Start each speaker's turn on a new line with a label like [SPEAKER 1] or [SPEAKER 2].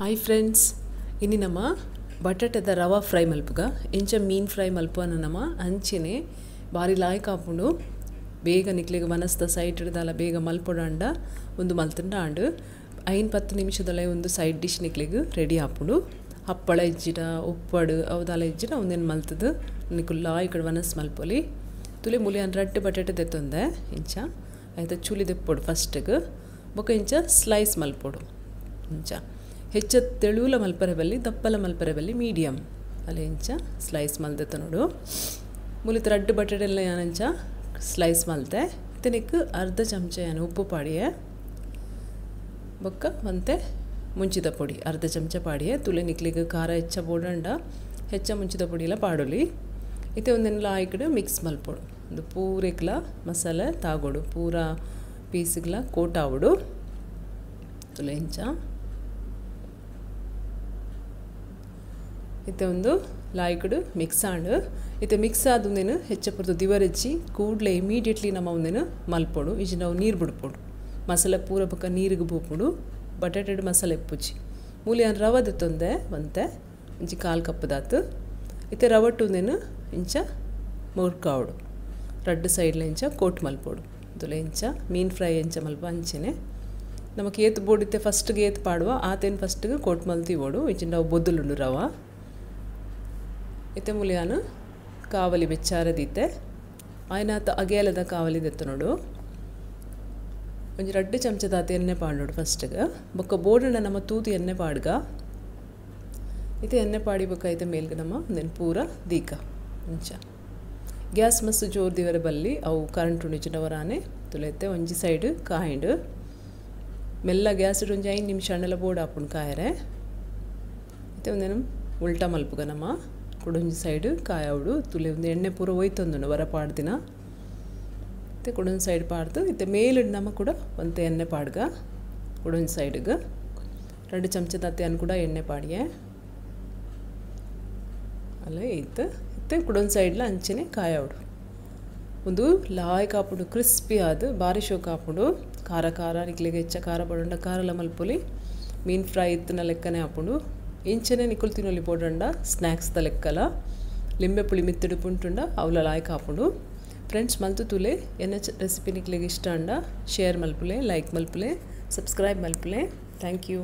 [SPEAKER 1] Hi friends, ini nama Potato Rava Fry malpuga. Incha mean fry malpu anna nama anchine bari like apundo ಬೇಗ ನಿಕ್ಲಿಗೆ ಮನಸ್ತ side ಹಿಡಿದಲ್ಲ ಬೇಗ ಮಲ್ಪೊಡಂಡ ಒಂದು ಮಲ್ತಂಡ ಆಂಡು 5-10 ನಿಮಿಷದಲ್ಲೇ ಒಂದು side dish ನಿಕ್ಲಿಗೆ ready ಆಪುಡು ಹಪ್ಪಳ ಇಜ್ಜಿಡ ಉಪ್ಪಡು ಅವದಲ್ಲ ಇಜ್ಜಿಡ ಒಂದೇನು ಮಲ್ತದು ನಿಕುಲ್ಲ ಈ ಕಡೆ ಮನಸ್ ಮಲ್ಪೊಲಿ ತುಲಿ ಮುಲಿ ಅನ್ ರಟ್ಟು ಬಟಾಟೆ ತೆತ್ತೊಂದೆ ಇಂಚ ಆಯ್ತಾ ಚೂಲಿ ತೆಪ್ಪೊಡು ಫಸ್ಟಿಗೆ ಬೊಕ ಇಂಚ ಸ್ಲೈಸ್ ಮಲ್ಪೊಡು ಇಂಚ ಹೆಚ್ಚ ತೆಳುಲ ಮಲ್ಪರೆ ಬಲ್ಲಿ ದಪ್ಪಲ ಮಲ್ಪರೆ ಬಲ್ಲಿ ಮೀಡಿಯಮ್ ಅಲ್ಲೇ ಇಂಚ ಸ್ಲೈಸ್ ಮಲ್ದೆತ್ತ ನೋಡು ಮುಲಿತ ರಡ್ಡು ಬಟಾಟೆ ಎಲ್ಲ ಏನಂಚ ಸ್ಲೈಸ್ ಮಲ್ತೆ ಇದಕ್ಕೆ ಅರ್ಧ ಚಮಚ ಏನು ಉಪ್ಪು ಪಾಡಿಯೇ ಬೊಕ್ಕ ಮತ್ತೆ ಮುಂಚಿದ ಪೊಡಿ ಅರ್ಧ ಚಮಚ ಪಾಡಿಯೇ ತುಲೆ ನಿಕ್ಲಿಗೆ ಖಾರ ಹೆಚ್ಚ ಬೋಡಂಡ ಹೆಚ್ಚ ಮುಂಚಿದ ಪೊಡಿ ಎಲ್ಲ ಪಾಡೋಲಿ ಇತ್ತೆ ಒಂದೆಲ್ಲ ಆಯ್ಕಡೆ ಮಿಕ್ಸ್ ಮಲ್ಪೊಡು ಒಂದು ಪೂರೆಕ್ಲ ಮಸಾಲೆ ತಾಗೋಡು ಪೂರ ಪೀಸ್ಗಳ ಕೋಟ್ ಆವಡು ತುಲೆ ಇಂಚ ಇತ್ತೆ ಒಂದು ಲಾಯ್ಕಡು ಮಿಕ್ಸ್ ಆಂಡು ಇತ್ತೆ ಮಿಕ್ಸ್ ಆದೊಂದೇನು ಹೆಚ್ಚಪುರದು ದಿವರಜ್ಜಿ ಕೂಡಲೇ ಇಮಿಡಿಯೇಟ್ಲಿ ನಮ್ಮ ಒಂದೇನು ಮಲ್ಪೊಡು ಇಜಿ ನಾವು ನೀರು ಬಿಡ್ಪೊಡು ಮಸಾಲೆ ಪೂರ ಪಕ್ಕ ನೀರಿಗೆ ಬೂಪುಡು ಬಟಾಟೆ ಮಸಾಲೆ ಎಪ್ಪುಜಿ ಮೂಲಿ ಅನ್ ರವ ದತ್ತೊಂದೆ ಒಂತೆ ಇಂಚಿ ಕಾಲು ಕಪ್ಪದಾತು ಇತ್ತೆ ರವಟ್ಟು ಒಂದೇನು ಇಂಚ ಮುರ್ಕಾವಡು ರಡ್ಡು ಸೈಡ್ಲ ಇಂಚ ಕೋಟ್ ಮಲ್ಪೊಡು ತುಲೆ ಇಂಚ ಮೀನ್ ಫ್ರೈ ಇಂಚ ಮಲ್ಪ ಅಂಚೆನೆ ನಮಗೆ ಏತು ಬೋಡಿತ್ತೆ ಫಸ್ಟ್ಗೆ ಏತು ಪಾಡುವ ಆತೇನು ಫಸ್ಟ್ಗೆ ಕೋಟ್ ಮಲ್ತಿವೋಡು ಇಂಚಿನ ನಾವು ಬೊದ್ದುಲುಂಡು ರವ ಇತ್ತೆ ಮುಲಿಯಾನು ಕಾವಲಿ ಬೆಚ್ಚಾರದಿತ್ತೆ ಆಯ್ನಾತ ಅಗೇಲದ ಕಾವಲಿ ದೆತ್ತು ನೋಡು ಒಂಜಿ ರಡ್ಡು ಚಮಚದಾತ ಎಣ್ಣೆ ಪಾಡೋಡು ಫಸ್ಟ್ಗೆ ಬೊಕ್ಕ ಬೋಡಣ್ಣ ನಮ್ಮ ತೂತು ಎಣ್ಣೆ ಪಾಡ್ಗ ಇತ್ತೆ ಎಣ್ಣೆ ಪಾಡಿ ಬೊಕ್ಕ ಐತೆ ಮೇಲ್ಗೆ ನಮ್ಮ ಒಂದೇನು ಪೂರ ದೀಕ ಮುಂಚ ಗ್ಯಾಸ್ ಮಸ್ತು ಜೋರು ದಿವರ ಬಲ್ಲಿ ಅವು ಕರೆಂಟ್ ಉಣಿಚಿನವರಾನೆ ತುಲೆತ್ತೆ ಒಂಜಿ ಸೈಡ್ ಕಾಯಿಂಡು ಮೆಲ್ಲ ಗ್ಯಾಸ್ ಇಡು ಒಂಜಿ 5 ನಿಮಿಷ ಹಣ್ಣೆಲ್ಲ ಬೋರ್ಡ್ ಹಾಕೊಂಡು ಕಾಯರೆ ಇತ್ತೆ ಒಂದೇನು ಉಲ್ಟಾ ಮಲ್ಪುಗ ನಮ್ಮ ಕೊಡೊಂಜಿ ಸೈಡ್ ಕಾಯಾವಡು ತುಲೆ ಒಂದು ಎಣ್ಣೆ ಪೂರ ಹೋಯ್ತೊಂದು ವರ ಪಾಡ್ದಿನ ಮತ್ತು ಕೊಡೊಂದು ಸೈಡ್ ಪಾಡ್ದು ಇತ್ತೆ ಮೇಲಿಡ್ ನಮ್ಮ ಕೂಡ ಒಂದು ಎಣ್ಣೆ ಪಾಡ್ಗ ಕೊಡೊಂದು ಸೈಡ್ಗೆ 2 ಚಮಚದ ಅನ್ನು ಕೂಡ ಎಣ್ಣೆ ಪಾಡಿಯೇ ಅಲ್ಲೇ ಇತ್ತು ಇತ್ತೆ ಕೊಡೊಂದು ಸೈಡ್ಲ ಅಂಚೆನೆ ಕಾಯಾವಡು ಒಂದು ಲಾಯ್ ಕಾಪುಡು ಕ್ರಿಸ್ಪಿ ಆದು ಬಾರಿ ಶೋಕ್ ಹಾಪುಡು ಖಾರ ಖಾರ ನಿಕ್ಲಿಗೆ ಹೆಚ್ಚ ಖಾರ ಪಡೋಂಡ ಖಾರಲ ಮಲ್ಪೊಲಿ ಮೀನ್ ಫ್ರೈ ಇತ್ತನ ಲೆಕ್ಕನೆ ಹಾಪುಡು ಇಂಚನೆ ನಿಕ್ಕುಲು ತಿನ್ನೊಲಿ ಬೋಡಂಡ ಸ್ನ್ಯಾಕ್ಸ್ ದ ಲೆಕ್ಕಲ ಲಿಂಬೆ ಪುಳಿ ಮಿತ್ತಡು ಪುಂಟುಂಡ ಅವಲ ಲಾಯ್ಕ್ ಹಾಪುಡು ಫ್ರೆಂಡ್ಸ್ ಮಲ್ತು ತುಲೆ ಎನ್ನ ರೆಸಿಪಿ ನಿಕ್ಲಿಗೆ ಇಷ್ಟ ಅಂಡ ಶೇರ್ ಮಲ್ಪುಲೆ ಲೈಕ್ ಮಲ್ಪುಲೆ ಸಬ್ಸ್ಕ್ರೈಬ್ ಮಲ್ಪುಲೆ ಥ್ಯಾಂಕ್ ಯು